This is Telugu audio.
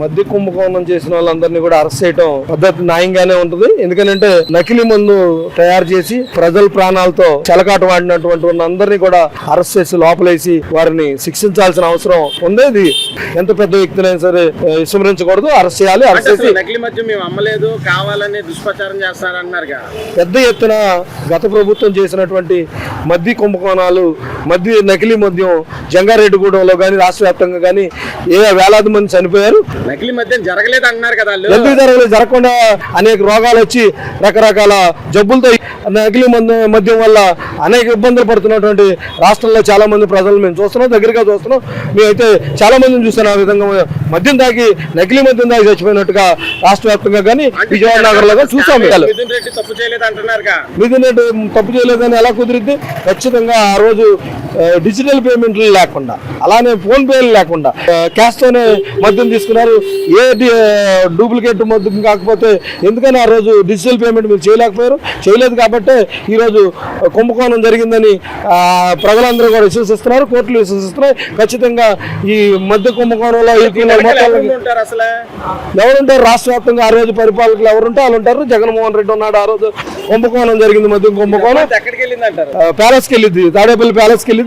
మద్య కుంభకోణం చేసిన వాళ్ళందరినీ కూడా అరెస్ట్ చేయడం పద్ధతి న్యాయంగానే ఉంటుంది. ఎందుకంటే నకిలీ మందు తయారు చేసి ప్రజల ప్రాణాలతో చెలకాట వాడినటువంటి అందరినీ కూడా అరెస్ట్ చేసి లోపలేసి వారిని శిక్షించాల్సిన అవసరం ఉంది. ఇది ఎంత పెద్ద వ్యక్తినైనా సరే విస్మరించకూడదు, అరెస్ట్ చేయాలి. అరెస్ట్ చేసి నకిలీ మద్యం మేము అమ్మలేదు కావాలని దుష్ప్రచారం చేస్తారన్నారు. పెద్ద ఎత్తున గత ప్రభుత్వం చేసినటువంటి మద్య కుంభకోణాలు, నకిలీ మద్యం జంగారెడ్డిగూడెంలో కానీ రాష్ట్ర వ్యాప్తంగా కానీ వేలాది మంది చనిపోయారు. నకిలీ మద్యం జరగలేదు అంటున్నారు కదా. ఎందుకు జరగలేదు? జరగకుండా అనేక రోగాలు వచ్చి రకరకాల జబ్బులతో నకిలీ మద్యం వల్ల అనేక ఇబ్బందులు పడుతున్నటువంటి రాష్ట్రంలో చాలా మంది ప్రజలు మేము చూస్తున్నాం, దగ్గరగా చూస్తున్నాం. మేమైతే చాలా మందిని చూస్తున్నాం. ఆ విధంగా మద్యం తాగి నకిలీ మద్యం తాగి చచ్చిపోయినట్టుగా రాష్ట్ర వ్యాప్తంగా కానీ విజయవాడ నగరంలో కానీ చూసాం. మిథున్ రెడ్డి తప్పు చేయలేదు అంటున్నారు. మిథున్ రెడ్డి తప్పు చేయలేదని ఎలా కుదిరిద్ది? ఖచ్చితంగా ఆ రోజు డిజిటల్ పేమెంట్లు లేకుండా, అలానే ఫోన్ పేలు లేకుండా క్యాష్ తోనే మద్యం తీసుకున్నారు. ఏ డూప్లికేట్ మద్యం కాకపోతే ఎందుకని ఆ రోజు డిజిటల్ పేమెంట్ మీరు చేయలేకపోయారు? చేయలేదు కాబట్టి ఈరోజు కుంభకోణం జరిగిందని ప్రజలందరూ కూడా విశ్వసిస్తున్నారు, కోర్టులు విశ్వసిస్తున్నాయి. ఖచ్చితంగా ఈ మద్య కుంభకోణంలో ఎవరుంటారు? రాష్ట్ర వ్యాప్తంగా ఆ రోజు పరిపాలకులు ఎవరుంటే వాళ్ళు ఉంటారు. జగన్మోహన్ రెడ్డి ఉన్నాడు. ఆ రోజు కుంభకోణం జరిగింది, మద్యం కుంభకోణం. ఎక్కడికి వెళ్ళింది అంటారు? ప్యాలెస్కి వెళ్ళింది, తాడేపల్లి ప్యాలెస్కి వెళ్ళింది.